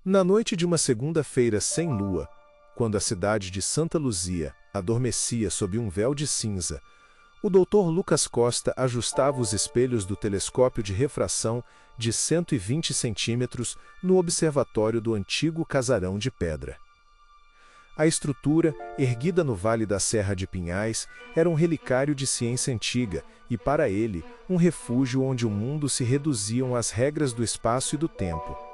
Na noite de uma segunda-feira sem lua, quando a cidade de Santa Luzia adormecia sob um véu de cinza, o Dr. Lucas Costa ajustava os espelhos do telescópio de refração de 120 centímetros no observatório do antigo casarão de pedra. A estrutura, erguida no vale da Serra de Pinhais, era um relicário de ciência antiga e, para ele, um refúgio onde o mundo se reduziam às regras do espaço e do tempo.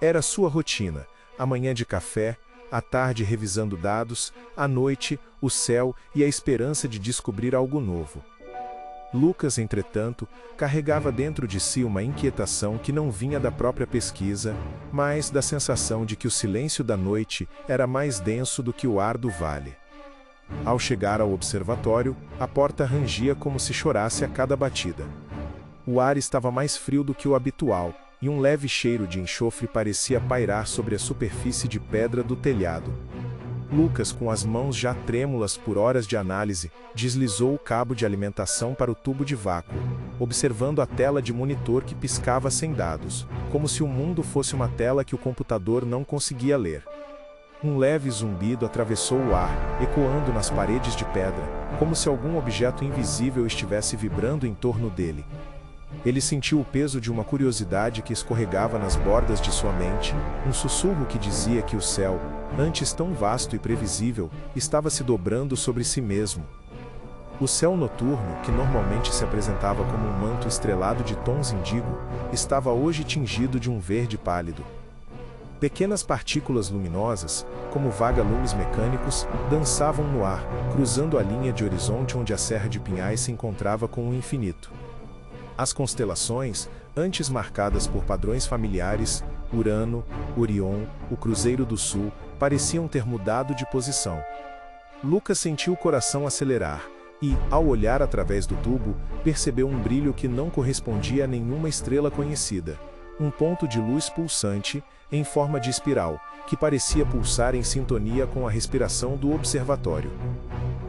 Era sua rotina: a manhã de café, à tarde revisando dados, à noite, o céu e a esperança de descobrir algo novo. Lucas, entretanto, carregava dentro de si uma inquietação que não vinha da própria pesquisa, mas da sensação de que o silêncio da noite era mais denso do que o ar do vale. Ao chegar ao observatório, a porta rangia como se chorasse a cada batida. O ar estava mais frio do que o habitual, e um leve cheiro de enxofre parecia pairar sobre a superfície de pedra do telhado. Lucas, com as mãos já trêmulas por horas de análise, deslizou o cabo de alimentação para o tubo de vácuo, observando a tela de monitor que piscava sem dados, como se o mundo fosse uma tela que o computador não conseguia ler. Um leve zumbido atravessou o ar, ecoando nas paredes de pedra, como se algum objeto invisível estivesse vibrando em torno dele. Ele sentiu o peso de uma curiosidade que escorregava nas bordas de sua mente, um sussurro que dizia que o céu, antes tão vasto e previsível, estava se dobrando sobre si mesmo. O céu noturno, que normalmente se apresentava como um manto estrelado de tons indigo, estava hoje tingido de um verde pálido. Pequenas partículas luminosas, como vagalumes mecânicos, dançavam no ar, cruzando a linha de horizonte onde a Serra de Pinhais se encontrava com o infinito. As constelações, antes marcadas por padrões familiares, Urano, Orion, o Cruzeiro do Sul, pareciam ter mudado de posição. Lucas sentiu o coração acelerar e, ao olhar através do tubo, percebeu um brilho que não correspondia a nenhuma estrela conhecida. Um ponto de luz pulsante, em forma de espiral, que parecia pulsar em sintonia com a respiração do observatório.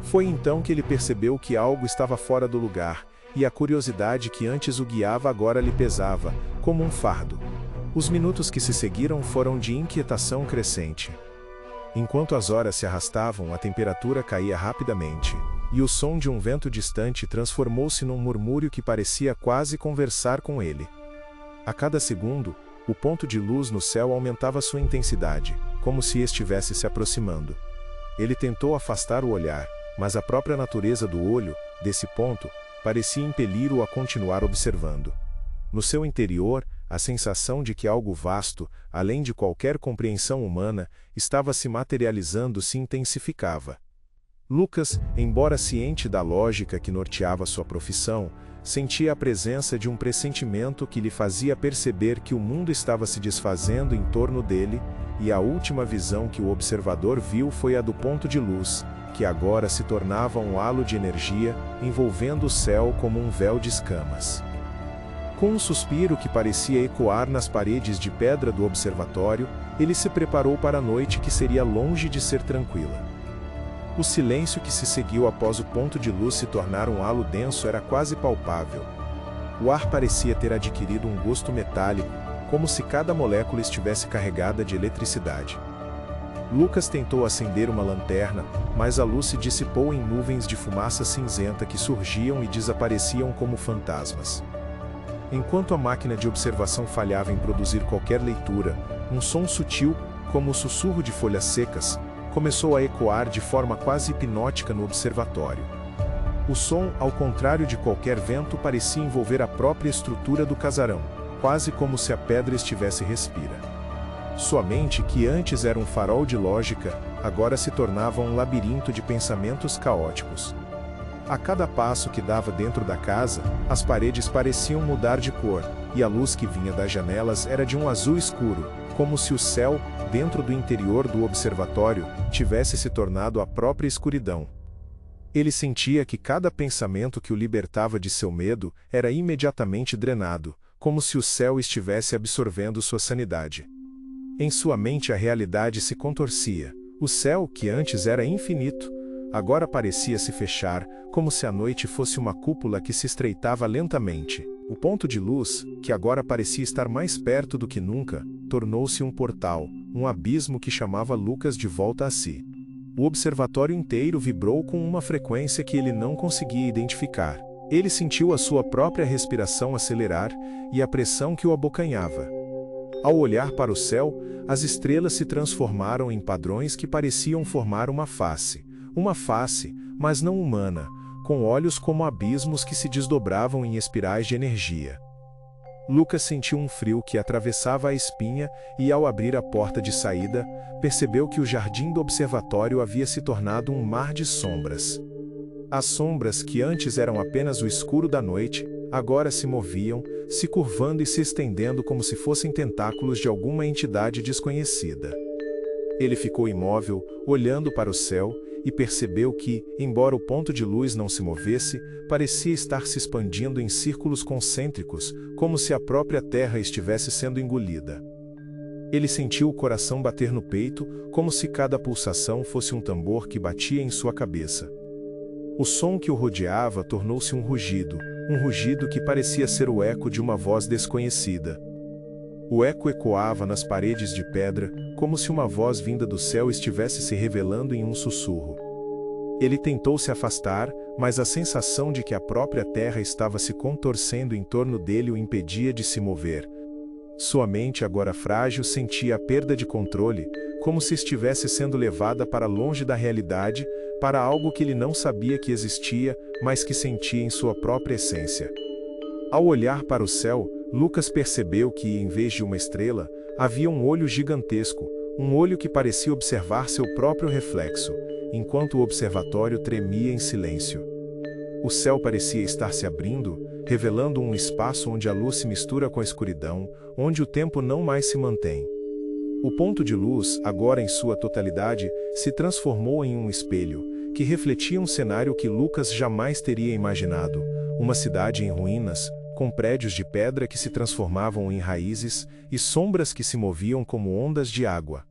Foi então que ele percebeu que algo estava fora do lugar, e a curiosidade que antes o guiava agora lhe pesava, como um fardo. Os minutos que se seguiram foram de inquietação crescente. Enquanto as horas se arrastavam, a temperatura caía rapidamente, e o som de um vento distante transformou-se num murmúrio que parecia quase conversar com ele. A cada segundo, o ponto de luz no céu aumentava sua intensidade, como se estivesse se aproximando. Ele tentou afastar o olhar, mas a própria natureza do olho, desse ponto, parecia impelir-o a continuar observando. No seu interior, a sensação de que algo vasto, além de qualquer compreensão humana, estava se materializando se intensificava. Lucas, embora ciente da lógica que norteava sua profissão, sentia a presença de um pressentimento que lhe fazia perceber que o mundo estava se desfazendo em torno dele, e a última visão que o observador viu foi a do ponto de luz, que agora se tornava um halo de energia, envolvendo o céu como um véu de escamas. Com um suspiro que parecia ecoar nas paredes de pedra do observatório, ele se preparou para a noite que seria longe de ser tranquila. O silêncio que se seguiu após o ponto de luz se tornar um halo denso era quase palpável. O ar parecia ter adquirido um gosto metálico, como se cada molécula estivesse carregada de eletricidade. Lucas tentou acender uma lanterna, mas a luz se dissipou em nuvens de fumaça cinzenta que surgiam e desapareciam como fantasmas. Enquanto a máquina de observação falhava em produzir qualquer leitura, um som sutil, como o sussurro de folhas secas, começou a ecoar de forma quase hipnótica no observatório. O som, ao contrário de qualquer vento, parecia envolver a própria estrutura do casarão, quase como se a pedra estivesse respira. Sua mente, que antes era um farol de lógica, agora se tornava um labirinto de pensamentos caóticos. A cada passo que dava dentro da casa, as paredes pareciam mudar de cor, e a luz que vinha das janelas era de um azul escuro, como se o céu, dentro do interior do observatório, tivesse se tornado a própria escuridão. Ele sentia que cada pensamento que o libertava de seu medo era imediatamente drenado, como se o céu estivesse absorvendo sua sanidade. Em sua mente a realidade se contorcia. O céu, que antes era infinito, agora parecia se fechar, como se a noite fosse uma cúpula que se estreitava lentamente, O ponto de luz, que agora parecia estar mais perto do que nunca, tornou-se um portal, um abismo que chamava Lucas de volta a si. O observatório inteiro vibrou com uma frequência que ele não conseguia identificar. Ele sentiu a sua própria respiração acelerar e a pressão que o abocanhava. Ao olhar para o céu, as estrelas se transformaram em padrões que pareciam formar uma face, mas não humana, com olhos como abismos que se desdobravam em espirais de energia. Lucas sentiu um frio que atravessava a espinha e, ao abrir a porta de saída, percebeu que o jardim do observatório havia se tornado um mar de sombras. As sombras, que antes eram apenas o escuro da noite, agora se moviam, se curvando e se estendendo como se fossem tentáculos de alguma entidade desconhecida. Ele ficou imóvel, olhando para o céu, e percebeu que, embora o ponto de luz não se movesse, parecia estar se expandindo em círculos concêntricos, como se a própria Terra estivesse sendo engolida. Ele sentiu o coração bater no peito, como se cada pulsação fosse um tambor que batia em sua cabeça. O som que o rodeava tornou-se um rugido que parecia ser o eco de uma voz desconhecida. O eco ecoava nas paredes de pedra, como se uma voz vinda do céu estivesse se revelando em um sussurro. Ele tentou se afastar, mas a sensação de que a própria terra estava se contorcendo em torno dele o impedia de se mover. Sua mente, agora frágil, sentia a perda de controle, como se estivesse sendo levada para longe da realidade, para algo que ele não sabia que existia, mas que sentia em sua própria essência. Ao olhar para o céu, Lucas percebeu que, em vez de uma estrela, havia um olho gigantesco, um olho que parecia observar seu próprio reflexo, enquanto o observatório tremia em silêncio. O céu parecia estar se abrindo, revelando um espaço onde a luz se mistura com a escuridão, onde o tempo não mais se mantém. O ponto de luz, agora em sua totalidade, se transformou em um espelho, que refletia um cenário que Lucas jamais teria imaginado, uma cidade em ruínas, com prédios de pedra que se transformavam em raízes e sombras que se moviam como ondas de água.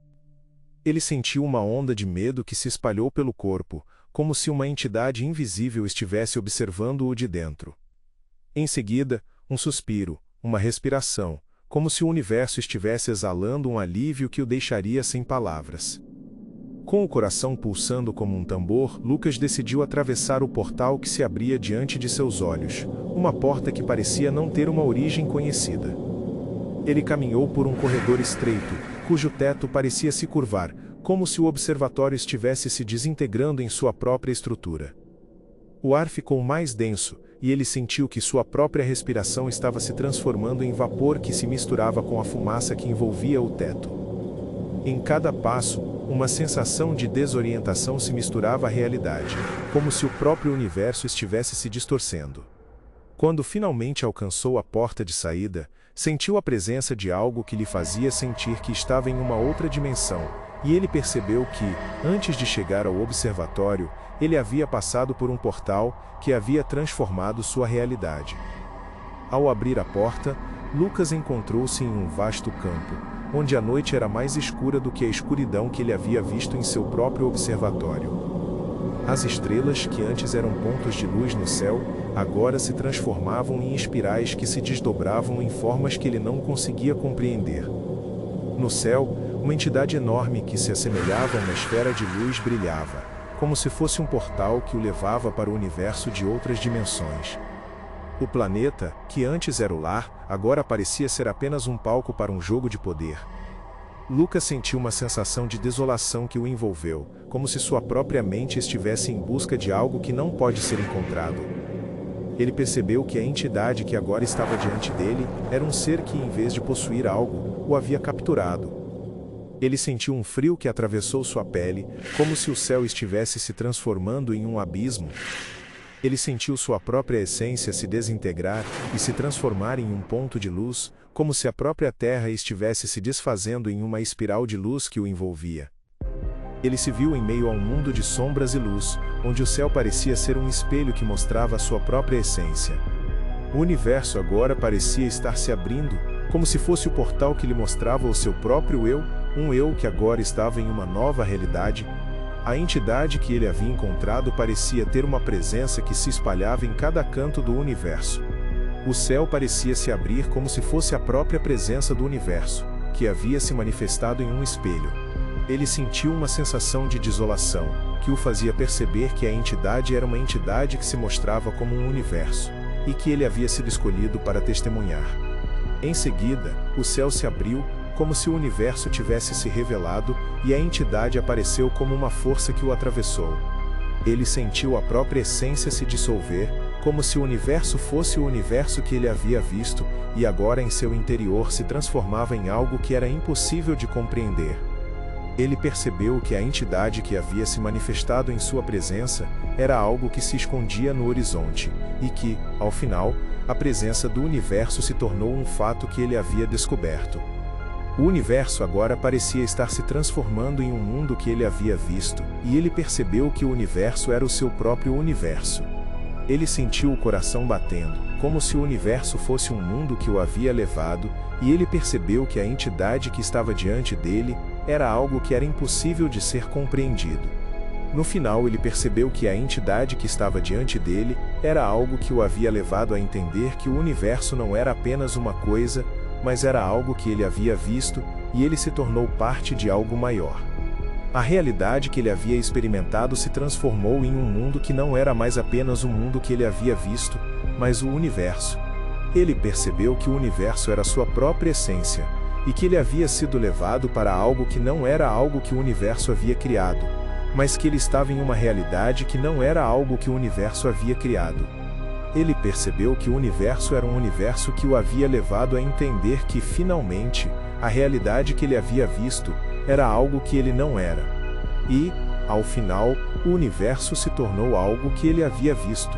Ele sentiu uma onda de medo que se espalhou pelo corpo, como se uma entidade invisível estivesse observando-o de dentro. Em seguida, um suspiro, uma respiração, como se o universo estivesse exalando um alívio que o deixaria sem palavras. Com o coração pulsando como um tambor, Lucas decidiu atravessar o portal que se abria diante de seus olhos, uma porta que parecia não ter uma origem conhecida. Ele caminhou por um corredor estreito, cujo teto parecia se curvar, como se o observatório estivesse se desintegrando em sua própria estrutura. O ar ficou mais denso, e ele sentiu que sua própria respiração estava se transformando em vapor que se misturava com a fumaça que envolvia o teto. Em cada passo, uma sensação de desorientação se misturava à realidade, como se o próprio universo estivesse se distorcendo. Quando finalmente alcançou a porta de saída, sentiu a presença de algo que lhe fazia sentir que estava em uma outra dimensão, e ele percebeu que, antes de chegar ao observatório, ele havia passado por um portal que havia transformado sua realidade. Ao abrir a porta, Lucas encontrou-se em um vasto campo, onde a noite era mais escura do que a escuridão que ele havia visto em seu próprio observatório. As estrelas, que antes eram pontos de luz no céu, agora se transformavam em espirais que se desdobravam em formas que ele não conseguia compreender. No céu, uma entidade enorme que se assemelhava a uma esfera de luz brilhava, como se fosse um portal que o levava para o universo de outras dimensões. O planeta, que antes era o lar, agora parecia ser apenas um palco para um jogo de poder. Lucas sentiu uma sensação de desolação que o envolveu, como se sua própria mente estivesse em busca de algo que não pode ser encontrado. Ele percebeu que a entidade que agora estava diante dele era um ser que, em vez de possuir algo, o havia capturado. Ele sentiu um frio que atravessou sua pele, como se o céu estivesse se transformando em um abismo. Ele sentiu sua própria essência se desintegrar e se transformar em um ponto de luz, como se a própria Terra estivesse se desfazendo em uma espiral de luz que o envolvia. Ele se viu em meio a um mundo de sombras e luz, onde o céu parecia ser um espelho que mostrava a sua própria essência. O universo agora parecia estar se abrindo, como se fosse o portal que lhe mostrava o seu próprio eu, um eu que agora estava em uma nova realidade. A entidade que ele havia encontrado parecia ter uma presença que se espalhava em cada canto do universo. O céu parecia se abrir como se fosse a própria presença do universo, que havia se manifestado em um espelho. Ele sentiu uma sensação de desolação, que o fazia perceber que a entidade era uma entidade que se mostrava como um universo, e que ele havia sido escolhido para testemunhar. Em seguida, o céu se abriu, como se o universo tivesse se revelado, e a entidade apareceu como uma força que o atravessou. Ele sentiu a própria essência se dissolver, como se o universo fosse o universo que ele havia visto, e agora em seu interior se transformava em algo que era impossível de compreender. Ele percebeu que a entidade que havia se manifestado em sua presença era algo que se escondia no horizonte, e que, ao final, a presença do universo se tornou um fato que ele havia descoberto. O universo agora parecia estar se transformando em um mundo que ele havia visto, e ele percebeu que o universo era o seu próprio universo. Ele sentiu o coração batendo, como se o universo fosse um mundo que o havia levado, e ele percebeu que a entidade que estava diante dele era algo que era impossível de ser compreendido. No final ele percebeu que a entidade que estava diante dele era algo que o havia levado a entender que o universo não era apenas uma coisa, mas era algo que ele havia visto, e ele se tornou parte de algo maior. A realidade que ele havia experimentado se transformou em um mundo que não era mais apenas o mundo que ele havia visto, mas o universo. Ele percebeu que o universo era sua própria essência, e que ele havia sido levado para algo que não era algo que o universo havia criado, mas que ele estava em uma realidade que não era algo que o universo havia criado. Ele percebeu que o universo era um universo que o havia levado a entender que, finalmente, a realidade que ele havia visto era algo que ele não era. E, ao final, o universo se tornou algo que ele havia visto.